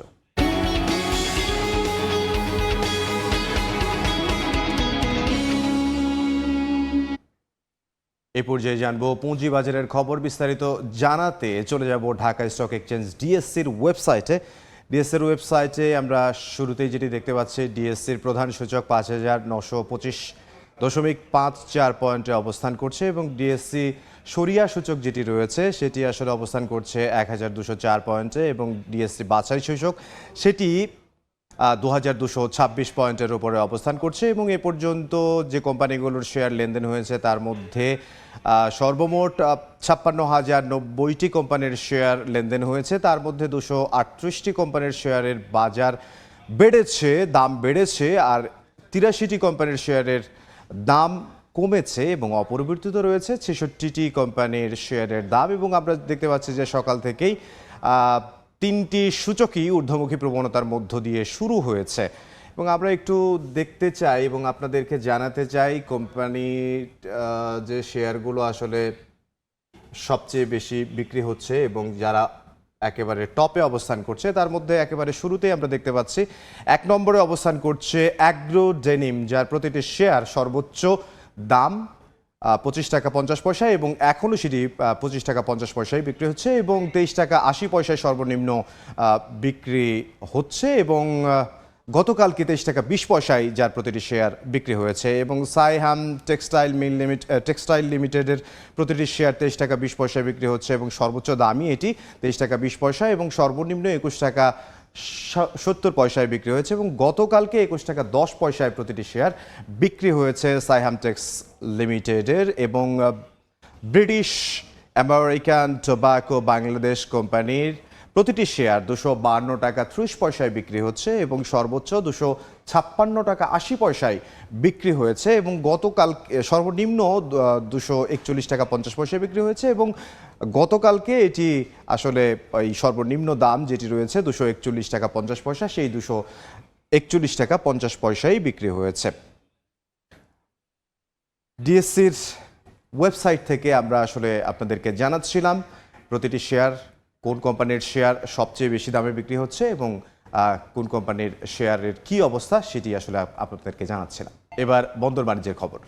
এই পর্যায়ে জানবো পুঁজিবাজারের খবর। বিস্তারিত জানাতে চলে যাব ঢাকা স্টক এক্সচেঞ্জ ডিএসসির ওয়েবসাইটে। ডিএসসির ওয়েবসাইটে আমরা শুরুতেই যেটি দেখতে পাচ্ছি, ডিএসসির প্রধান সূচক ৫,৯25.54 পয়েন্টে অবস্থান করছে এবং ডিএসসি সরিয়া সূচক যেটি রয়েছে সেটি আসলে অবস্থান করছে ১,২০৪ পয়েন্টে এবং ডিএসসি বাছাই সূচক সেটি ২,২২৬ পয়েন্টের উপরে অবস্থান করছে। এবং এ পর্যন্ত যে কোম্পানিগুলোর শেয়ার লেনদেন হয়েছে তার মধ্যে সর্বমোট ৫৬,০৯০টি কোম্পানির শেয়ার লেনদেন হয়েছে। তার মধ্যে ২৩৮টি কোম্পানির শেয়ারের বাজার বেড়েছে, দাম বেড়েছে, আর ৮৩টি কোম্পানির শেয়ারের দাম কমেছে এবং অপরিবর্তিত রয়েছে ৬৬টি কোম্পানির শেয়ারের দাম। এবং আমরা দেখতে পাচ্ছি যে সকাল থেকেই 3টি সূচকই ঊর্ধ্বমুখী প্রবণতার মধ্য দিয়ে শুরু হয়েছে। এবং আমরা একটু দেখতে চাই এবং আপনাদেরকে জানাতে চাই কোম্পানির যে শেয়ারগুলো আসলে সবচেয়ে বেশি বিক্রি হচ্ছে এবং যারা একেবারে টপে অবস্থান করছে তার মধ্যে একেবারে শুরুতেই আমরা দেখতে পাচ্ছি 1 নম্বরে অবস্থান করছে অ্যাগ্রো ডেনিম, যার প্রতিটি শেয়ার সর্বোচ্চ দাম 25 টাকা 50 পয়সা এবং এখনও সেটি 25 টাকা 50 পয়সায় বিক্রি হচ্ছে এবং 23 টাকা 80 পয়সায় সর্বনিম্ন বিক্রি হচ্ছে এবং গতকালকে 23 টাকা 20 পয়সায় যার প্রতিটি শেয়ার বিক্রি হয়েছে। এবং সাইহাম টেক্সটাইল লিমিটেডের প্রতিটি শেয়ার 23 টাকা 20 পয়সায় বিক্রি হচ্ছে এবং সর্বোচ্চ দামই এটি 23 টাকা 20 পয়সা এবং সর্বনিম্ন 21 টাকা 70 পয়সায় বিক্রি হয়েছে এবং গতকালকে 21 টাকা 10 পয়সায় প্রতিটি শেয়ার বিক্রি হয়েছে সাইহাম টেক্স লিমিটেডের। এবং ব্রিটিশ আমেরিকান টোবাকো বাংলাদেশ কোম্পানির প্রতিটি শেয়ার 252 টাকা 30 পয়সায় বিক্রি হচ্ছে এবং সর্বোচ্চ 256 টাকা 80 পয়সায় বিক্রি হয়েছে এবং গতকাল সর্বনিম্ন 241 টাকা 50 পয়সায় বিক্রি হয়েছে এবং গতকালকে এটি আসলে এই সর্বনিম্ন দাম যেটি রয়েছে 241 টাকা 50 পয়সা, সেই 241 টাকা 50 পয়সায় বিক্রি হয়েছে। ডিএসসির ওয়েবসাইট থেকে আমরা আসলে আপনাদেরকে জানাচ্ছিলাম প্রতিটি শেয়ার, কোন কোম্পানির শেয়ার সবচেয়ে বেশি দামে বিক্রি হচ্ছে এবং কোন কোম্পানির শেয়ারের কি অবস্থা সেটি আসলে আপনাদেরকে জানাচ্ছিলাম। এবার বন্দর বাণিজ্যের খবর।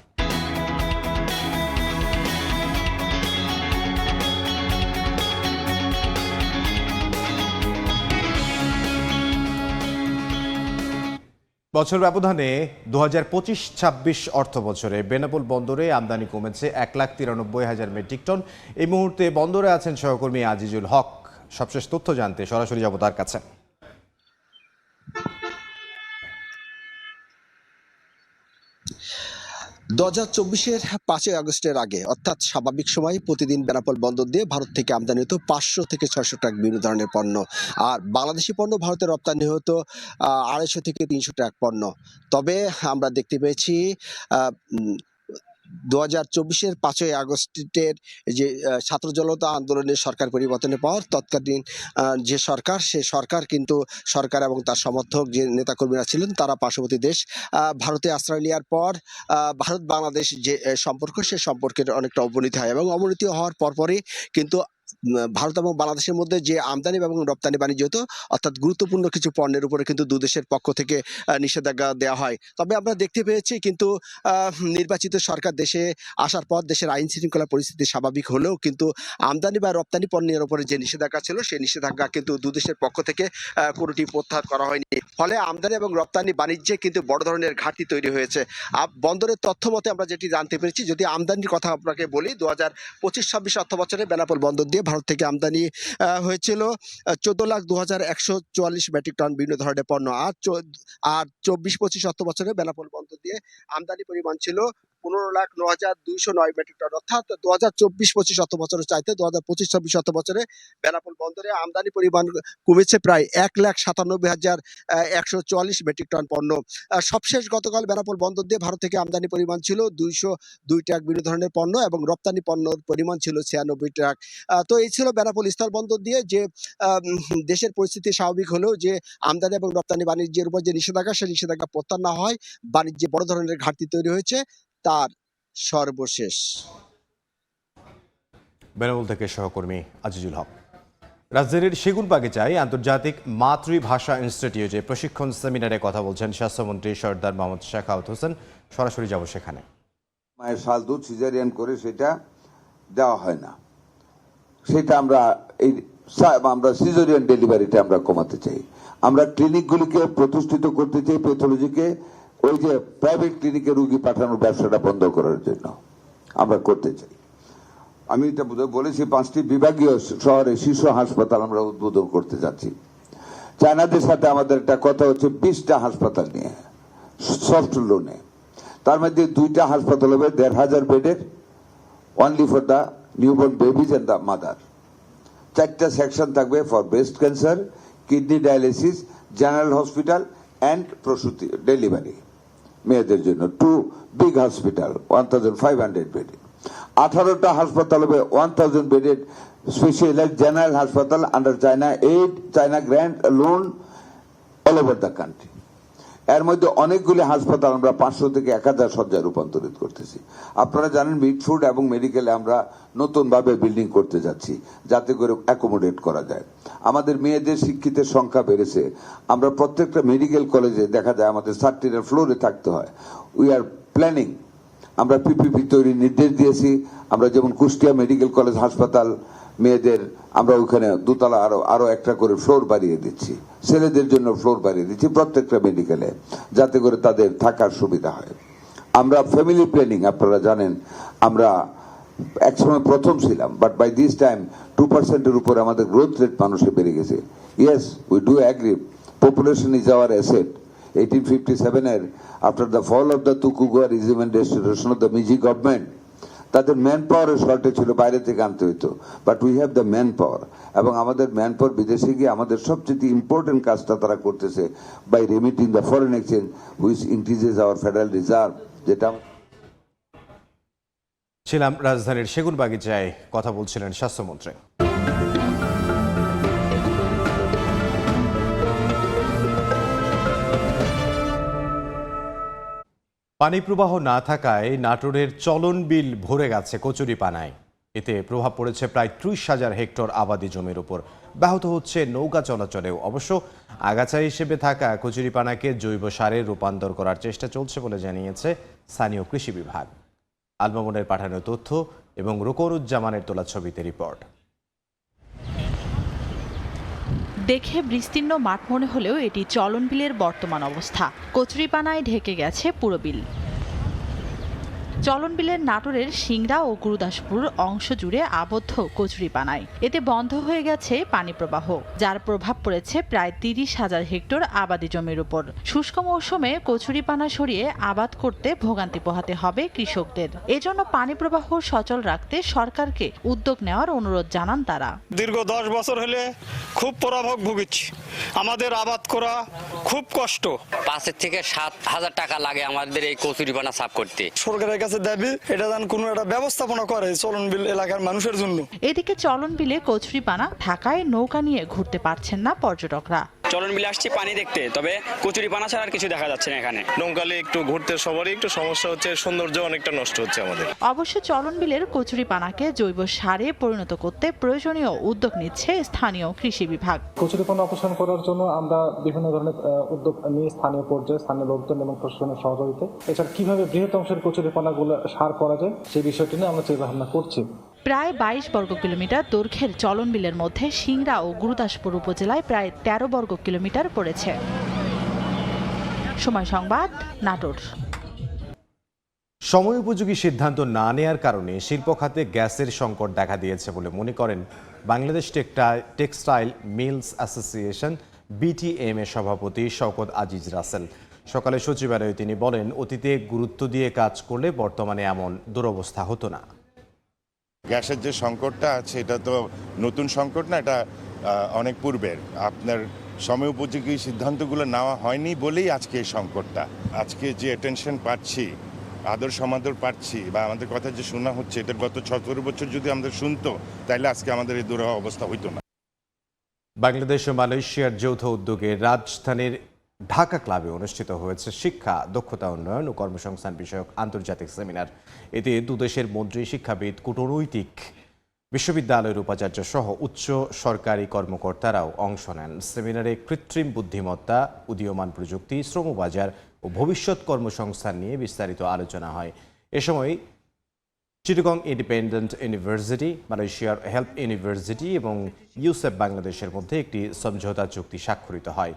বছর ব্যবধানে 2025-26 অর্থ বছরে বেনাপোল বন্দরে আমদানি কমেছে 1,93,000 মেট্রিক টন। এই মুহূর্তে বন্দরে আছেন সহকর্মী আজিজুল হক। সবশেষ তথ্য জানতে সরাসরি যাব তার কাছে। 2024-এর 5 আগস্টের আগে অর্থাৎ স্বাভাবিক সময় প্রতিদিন বেনাপোল বন্দর দিয়ে ভারত থেকে আমদানি হতো 500 থেকে 600 ট্রাক বিভিন্ন ধরনের পণ্য, আর বাংলাদেশি পণ্য ভারতে রপ্তানি হতো 250 থেকে 300 ট্রাক পণ্য। তবে আমরা দেখতে পেয়েছি 2024-এর 5 আগস্টের যে ছাত্র জনতা আন্দোলনের সরকার পরিবর্তনের পর তৎকালীন যে সরকার, সে সরকার কিন্তু সরকার এবং তার সমর্থক যে নেতাকর্মীরা ছিলেন তারা পার্শ্ববর্তী দেশ ভারতে আশ্রয় নেওয়ার পর ভারত বাংলাদেশ যে সম্পর্ক, সে সম্পর্কের অনেকটা অবনতি হয় এবং অবনতি হওয়ার পরপরই কিন্তু ভারত এবং বাংলাদেশের মধ্যে যে আমদানি এবং রপ্তানি বাণিজ্য হতো, অর্থাৎ গুরুত্বপূর্ণ কিছু পণ্যের উপরে কিন্তু দু দেশের পক্ষ থেকে নিষেধাজ্ঞা দেওয়া হয়। তবে আমরা দেখতে পেয়েছি কিন্তু নির্বাচিত সরকার দেশে আসার পর দেশের আইন শৃঙ্খলা পরিস্থিতি স্বাভাবিক হলেও কিন্তু আমদানি বা রপ্তানি পণ্যের উপরে যে নিষেধাজ্ঞা ছিল সেই নিষেধাজ্ঞা কিন্তু দু দেশের পক্ষ থেকে কোনোটি প্রত্যাহার করা হয়নি। ফলে আমদানি এবং রপ্তানি বাণিজ্যে কিন্তু বড় ধরনের ঘাটতি তৈরি হয়েছে। বন্দরের তথ্য মতে আমরা যেটি জানতে পেরেছি, যদি আমদানির কথা আপনাকে বলি, 2025-26 অর্থ বছরে বেনাপোল বন্দর দিয়ে ভারত থেকে আমদানি হয়েছিল 14,02,144 মেট্রিক টন বিভিন্ন ধরনের পণ্য। আর 24-25 অর্থ বছরে বেনাপোল বন্দর দিয়ে আমদানি পরিমাণ ছিল 15,09,209 মেট্রিক টন। অর্থাৎ 2024-25 অর্থ বছরের চাইতে 2025-26 অর্থ বছরে বেনাপোল বন্দরে আমদানি পরিমাণ কমেছে প্রায় 1,97,144 মেট্রিক টন পণ্য। সবশেষ গতকাল বেনাপোল বন্দর দিয়ে ভারত থেকে আমদানি পরিমাণ ছিল 202 ট্রাক বিভিন্ন ধরনের পণ্য এবং রপ্তানি পণ্যর পরিমাণ ছিল 96 ট্রাক। তো এই ছিল বেনাপোল স্থল বন্দর দিয়ে যে দেশের পরিস্থিতি স্বাভাবিক হলেও যে আমদানি এবং রপ্তানি বাণিজ্যের উপর যে নিষেধাজ্ঞা, সেই নিষেধাজ্ঞা প্রত্যাহার না হয় বাণিজ্যে বড় ধরনের ঘাটতি তৈরি হয়েছে তার সর্বশেষ। বেনাপোল থেকে সহকর্মী আজিজুল হক। রাজধানীর সেগুনবাগিচায় আন্তর্জাতিক মাতৃভাষা ইনস্টিটিউটে প্রশিক্ষণ সেমিনারে কথা বলছেন স্বাস্থ্যমন্ত্রী সরদার মোহাম্মদ শেখাওয়াত হোসেন। সরাসরি যাব সেখানে। মায়ের শাল দুধ সিজারিয়ান করে সেটা দেওয়া হয় না, সেটা আমরা সিজারিয়ান ডেলিভারিটা আমরা কমাতে চাই। আমরা ক্লিনিকগুলিকে প্রতিষ্ঠিত করতে চাই, প্যাথোলজিকে ওই যে প্রাইভেট ক্লিনিকে রুগী পাঠানোর ব্যবসাটা বন্ধ করার জন্য আমরা করতে চাই। আমি এটা বলেছি 5টি বিভাগীয় শহরে শিশু হাসপাতাল আমরা উদ্বোধন করতে যাচ্ছি। চায়নাদের সাথে আমাদের একটা কথা হচ্ছে 20টা হাসপাতাল নিয়ে সফট লোনে। তার মধ্যে 2টা হাসপাতাল হবে 1,500 বেডের, only for the newborn babies and the mother. 4টা সেকশন থাকবে for breast cancer, kidney dialysis, general hospital and প্রসূতি ডেলিভারি মেয়েদের জন্য। 2 বিগ হসপিটাল 1,500 বেডের। 18টা হাসপাতাল হবে 1,000 বেডেড স্পেশালাইজড জেনারেল হাসপাতাল under China aid, China grant loan all over the country. এর মধ্যে অনেকগুলি হাসপাতাল আমরা 500 থেকে 1,000 শয্যা রূপান্তরিত করতেছি। আপনারা জানেন মিডফুড এবং মেডিকেলে আমরা নতুন ভাবে বিল্ডিং করতে যাচ্ছি যাতে করে অ্যাকোমোডেট করা যায়। আমাদের মেয়েদের শিক্ষিতের সংখ্যা বেড়েছে। আমরা প্রত্যেকটা মেডিকেল কলেজে দেখা যায় আমাদের 30টা ফ্লোরে থাকতে হয়। উই আর প্ল্যানিং, আমরা পিপিপি তৈরির নির্দেশ দিয়েছি। আমরা যেমন কুষ্টিয়া মেডিকেল কলেজ হাসপাতাল মেয়েদের আমরা ওখানে 2তলা আরো একটা করে ফ্লোর বাড়িয়ে দিচ্ছি, ছেলেদের জন্য ফ্লোর বাড়িয়ে দিচ্ছি প্রত্যেকটা মেডিকেলে যাতে করে তাদের থাকার সুবিধা হয়। আমরা ফ্যামিলি প্ল্যানিং, আপনারা জানেন আমরা একসময় প্রথম ছিলাম, বাট বাই দিস টাইম 2%-এর উপরে আমাদের গ্রোথ রেট মানুষের বেড়ে গেছে। Yes, we do agree, population is our asset. 1857-এর after the fall of the Tokugawa regime and restoration of the Meiji government, তাদের ম্যান পাওয়ারের শর্টেজ ছিল, বাইরে থেকে আনতে হইতো, but we have the man power. এবং আমাদের ম্যান পাওয়ার বিদেশে গিয়ে আমাদের সবচেয়ে ইম্পর্টেন্ট কাজটা তারা করতেছে by remitting the foreign exchange which increases our federal reserve. যেটা ছিলাম রাজধানীর সেগুনবাগিচায়, কথা বলছিলেন স্বাস্থ্যমন্ত্রী। পানি প্রবাহ না থাকায় নাটোরের চলন বিল ভরে গেছে কচুরিপানায়। এতে প্রভাব পড়েছে প্রায় 30,000 হেক্টর আবাদি জমির উপর। ব্যাহত হচ্ছে নৌকা চলাচলেও। অবশ্য আগাছা হিসেবে থাকা কচুরিপানাকে জৈব সারে রূপান্তর করার চেষ্টা চলছে বলে জানিয়েছে স্থানীয় কৃষি বিভাগ। আলমামুনের পাঠানো তথ্য এবং রুকনুজ্জামানের তোলা ছবিতে রিপোর্ট। দেখে বিস্তীর্ণ মাঠ মনে হলেও এটি চলন বিলের বর্তমান অবস্থা। কচুরিপানায় ঢেকে গেছে পুরো বিল। চলন বিলের নাটোরের সিংড়া ও গুরুদাসপুর অংশ জুড়ে আবদ্ধ কচুরিপানায়। এতে বন্ধ হয়ে গেছে পানি প্রবাহ, যার প্রভাব পড়েছে প্রায় 30,000 হেক্টর আবাদি জমির উপর। শুষ্ক মৌসুমে কচুরিপানা সরিয়ে আবাদ করতে ভোগান্তি পোহাতে হবে কৃষকদের। এজন্য পানি প্রবাহ সচল রাখতে সরকারকে উদ্যোগ নেওয়ার অনুরোধ জানান তারা। দীর্ঘ 10 বছর হলে খুব প্রভাব ভুগছি, আমাদের আবাদ করা খুব কষ্ট। 5 থেকে 7,000 টাকা লাগে আমাদের এই কচুরিপানা সাফ করতে। সরকারের কাছে দাবি এটা যেন কোনো একটা ব্যবস্থাপনা করে চলন বিল এলাকার মানুষের জন্য। এদিকে চলন বিলে কচুরিপানা থাকায় নৌকা নিয়ে ঘুরতে পারছেন না পর্যটকরা। চলন বিলে আসছি পানি দেখতে, তবে কচুরি পানা ছাড়া আর কিছু দেখা যাচ্ছে না এখানে। নৌকালে একটু ঘুরতে সবারই একটু সমস্যা হচ্ছে, সৌন্দর্য অনেকটা নষ্ট হচ্ছে আমাদের। অবশ্য চলন বিলের কচুরি পানাকে জৈব সারে পরিণত করতে প্রয়োজনীয় উদ্যোগ নিচ্ছে স্থানীয় কৃষি বিভাগ। কচুরি পানা অপসারণ করার জন্য আমরা বিভিন্ন ধরনের উদ্যোগ নিয়ে স্থানীয় পর্যায়ে স্থানীয় লোকজন এবং প্রশাসনের সহযোগিতায় এছাড়া কিভাবে বৃহৎ অংশের কচুরি পানাগুলো সার করা যায় সেই বিষয়টি নিয়ে আমরা চিন্তা ভাবনা করছি। প্রায় 22 বর্গ কিলোমিটার দৈর্ঘ্যের চলন বিলের মধ্যে সিংড়া ও গুরুদাসপুর উপজেলায় প্রায় 13 বর্গ কিলোমিটার পড়েছে। সময় সংবাদ, নাটোর। সময় উপযোগী সিদ্ধান্ত না নেয়ার কারণে শিল্প খাতে গ্যাসের সংকট দেখা দিয়েছে বলে মনে করেন Bangladesh textile mills association BTM এর সভাপতি শওকত আজিজ রাসেল। সকালে সচিবালয়ে তিনি বলেন, অতীতে গুরুত্ব দিয়ে কাজ করলে বর্তমানে এমন দুরবস্থা হতো না। গ্যাসের যে সংকটটা আছে এটা তো নতুন সংকট না, এটা অনেক পূর্বের। আপনার সময় উপযোগী সিদ্ধান্তগুলো নেওয়া হয়নি বলেই আজকে এই সংকটটা। আজকে যে অ্যাটেনশন পাচ্ছি, আদর সমাদর পাচ্ছি বা আমাদের কথা যে শোনা হচ্ছে, এটার গত 17 বছর যদি আমাদের শুনতো তাহলে আজকে আমাদের এই দুরহ অবস্থা হইতো না। বাংলাদেশ ও মালয়েশিয়ার যৌথ উদ্যোগে রাজধানীর ঢাকা ক্লাবে অনুষ্ঠিত হয়েছে শিক্ষা, দক্ষতা উন্নয়ন ও কর্মসংস্থান বিষয়ক আন্তর্জাতিক সেমিনার। এতে দুদেশের মন্ত্রী, শিক্ষাবিদ, কূটনৈতিক, বিশ্ববিদ্যালয়ের উপাচার্য সহ উচ্চ সরকারি কর্মকর্তারাও অংশ নেন। সেমিনারে কৃত্রিম বুদ্ধিমত্তা, উদীয়মান প্রযুক্তি, শ্রমবাজার ও ভবিষ্যৎ কর্মসংস্থান নিয়ে বিস্তারিত আলোচনা হয়। এ সময় চিটাগং ইন্ডিপেন্ডেন্ট ইউনিভার্সিটি, মালয়েশিয়ার হেল্প ইউনিভার্সিটি এবং ইউসেফ বাংলাদেশের মধ্যে একটি সমঝোতা চুক্তি স্বাক্ষরিত হয়।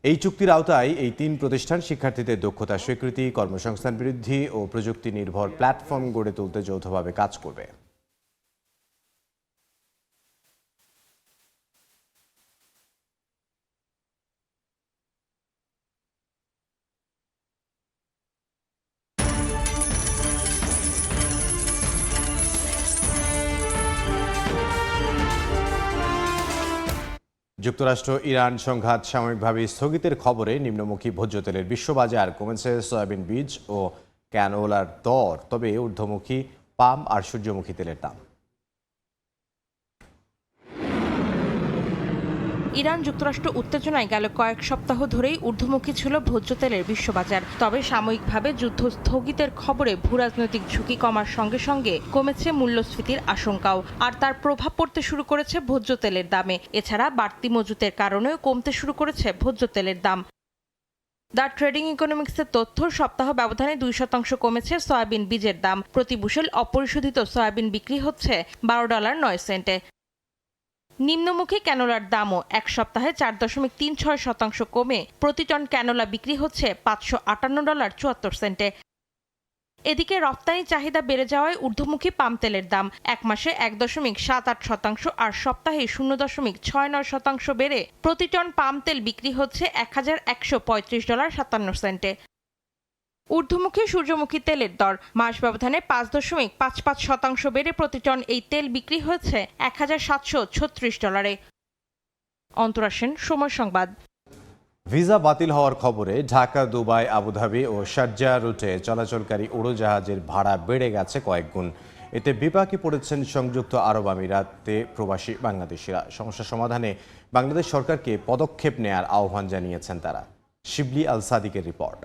এই চুক্তির আওতায় এই 3 প্রতিষ্ঠান শিক্ষার্থীদের দক্ষতা স্বীকৃতি, কর্মসংস্থান বৃদ্ধি ও প্রযুক্তি নির্ভর প্ল্যাটফর্ম গড়ে তুলতে যৌথভাবে কাজ করবে। যুক্তরাষ্ট্র ইরান সংঘাত সাময়িকভাবে স্থগিতের খবরে নিম্নমুখী ভোজ্য তেলের বিশ্ববাজার কমেছে। সয়াবিন বীজ ও ক্যানোলার দর, তবে ঊর্ধ্বমুখী পাম আর সূর্যমুখী তেলের দাম। ইরান যুক্তরাষ্ট্র উত্তেজনায় গেল কয়েক সপ্তাহ ধরেই ঊর্ধ্বমুখী ছিল ভোজ্য তেলের বিশ্ববাজার। তবে সাময়িকভাবে যুদ্ধ স্থগিতের খবরে ভূরাজনৈতিক ঝুঁকি কমার সঙ্গে সঙ্গে কমেছে মূল্যস্ফীতির আশঙ্কাও, আর তার প্রভাব পড়তে শুরু করেছে ভোজ্য তেলের দামে। এছাড়া বাড়তি মজুতের কারণেও কমতে শুরু করেছে ভোজ্য তেলের দাম। দ্য ট্রেডিং ইকোনমিক্সের তথ্য, সপ্তাহ ব্যবধানে 2% কমেছে সয়াবিন বীজের দাম। প্রতি বুশেল অপরিশোধিত সয়াবিন বিক্রি হচ্ছে $12.09। নিম্নমুখী ক্যানোলার দামও এক সপ্তাহে 4.36% কমে প্রতি টন ক্যানোলা বিক্রি হচ্ছে $558.74। এদিকে রপ্তানি চাহিদা বেড়ে যাওয়ায় ঊর্ধ্বমুখী পাম তেলের দাম এক মাসে 1.78% আর সপ্তাহে 0.69% বেড়ে প্রতি টন পাম তেল বিক্রি হচ্ছে $1135.57। ঊর্ধ্বমুখী সূর্যমুখী তেলের দর মাস ব্যবধানে 5.55% বেড়ে প্রতি টন এই তেল বিক্রি হয়েছে $1736। অন্তরা সেন, সময় সংবাদ। ভিসা বাতিল হওয়ার খবরে ঢাকা, দুবাই, আবুধাবি ও শারজাহ রুটে চলাচলকারী উড়োজাহাজের ভাড়া বেড়ে গেছে কয়েক গুণ। এতে বিপাকে পড়েছেন সংযুক্ত আরব আমিরাতে প্রবাসী বাংলাদেশিরা। সমস্যা সমাধানে বাংলাদেশ সরকারকে পদক্ষেপ নেয়ার আহ্বান জানিয়েছেন তারা। শিবলি আল সাদিকের রিপোর্ট।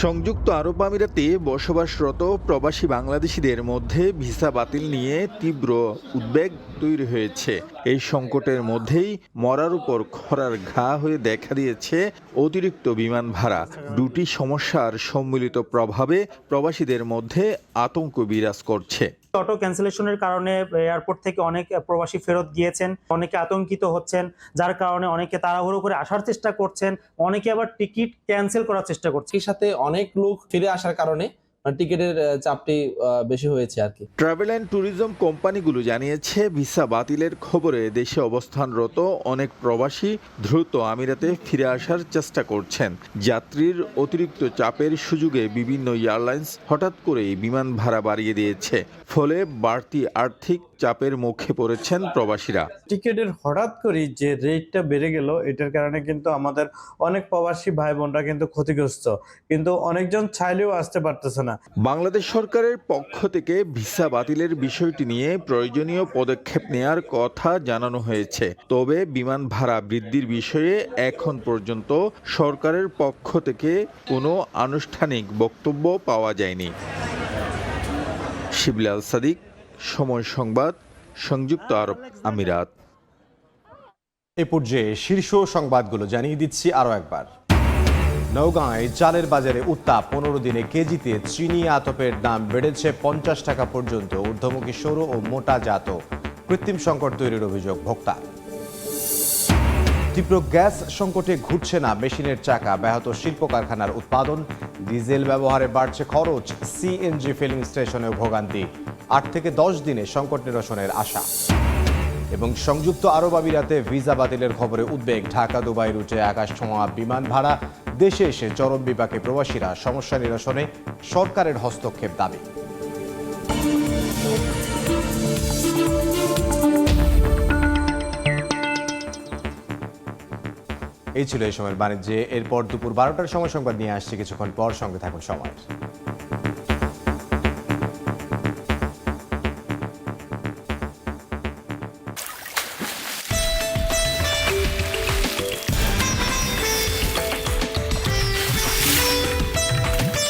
সংযুক্ত আরব আমিরাতে বসবাসরত প্রবাসী বাংলাদেশিদের মধ্যে ভিসা বাতিল নিয়ে তীব্র উদ্বেগ তৈরি হয়েছে। এই সংকটের মধ্যেই মরার উপর খরার ঘা হয়ে দেখা দিয়েছে অতিরিক্ত বিমান ভাড়া। দুটি সমস্যার সম্মিলিত প্রভাবে প্রবাসীদের মধ্যে আতঙ্ক বিরাজ করছে। অটো ক্যান্সেলেশনের কারণে এয়ারপোর্ট থেকে অনেক প্রবাসী ফেরত গিয়েছেন, অনেকে আতঙ্কিত হচ্ছেন, যার কারণে অনেকে তাড়াহুড়ো করে আসার চেষ্টা করছেন, অনেকে আবার টিকিট ক্যান্সেল করার চেষ্টা করছেন। এর সাথে অনেক লোক ফিরে আসার কারণে টিকিটের চাপটি বেশি হয়েছে আর কি। ট্রাভেল অ্যান্ড ট্যুরিজম কোম্পানিগুলো জানিয়েছে ভিসা বাতিলের খবরে দেশে অবস্থানরত অনেক প্রবাসী দ্রুত আমিরাতে ফিরে আসার চেষ্টা করছেন। যাত্রীর অতিরিক্ত চাপের সুযোগে বিভিন্ন এয়ারলাইন্স হঠাৎ করেই বিমান ভাড়া বাড়িয়ে দিয়েছে, ফলে বাড়তি আর্থিক চাপের মুখে পড়েছেন প্রবাসীরা। টিকিটের হঠাৎ করে যে রেটটা বেড়ে গেল, এটার কারণে কিন্তু আমাদের অনেক প্রবাসী ভাই বোনরা কিন্তু ক্ষতিগ্রস্ত, কিন্তু অনেকজন চাইলেও আসতে পারতেছে না। বাংলাদেশ সরকারের পক্ষ থেকে ভিসা বাতিলের বিষয়টি নিয়ে প্রয়োজনীয় পদক্ষেপ নেয়ার কথা জানানো হয়েছে, তবে বিমান ভাড়া বৃদ্ধির বিষয়ে এখন পর্যন্ত সরকারের পক্ষ থেকে কোনো আনুষ্ঠানিক বক্তব্য পাওয়া যায়নি। শিবলি আল সাদিক, সময় সংবাদ, সংযুক্ত আরব আমিরাত। এ পর্যায়ে শীর্ষ সংবাদগুলো জানিয়ে দিচ্ছি আরও একবার। নওগাঁয় চালের বাজারে উত্তাপ, 15 দিনে কেজিতে চিনি আতপের দাম বেড়েছে 50 টাকা পর্যন্ত, ঊর্ধ্বমুখী সরু ও মোটা জাত। কৃত্রিম সংকট তৈরির অভিযোগ ভোক্তা। তীব্র গ্যাস সংকটে ঘুরছে না মেশিনের চাকা, ব্যাহত শিল্প কারখানার উৎপাদন। ডিজেল ব্যবহারে বাড়ছে খরচ, সিএনজি ফিলিং স্টেশনেও ভোগান্তি। 8 থেকে 10 দিনে সংকট নিরসনের আশা। এবং সংযুক্ত আরব আমিরাতে ভিসা বাতিলের খবরে উদ্বেগ, ঢাকা দুবাই রুটে আকাশছোঁয়া বিমান ভাড়া। দেশে এসে চরম বিপাকে প্রবাসীরা, সমস্যা নিরসনে সরকারের হস্তক্ষেপ দাবি। এই ছিল এই সময়ের বাণিজ্যে। এরপর দুপুর 12টার সময় সংবাদ নিয়ে আসছি কিছুক্ষণ পর, সঙ্গে থাকুন সময়।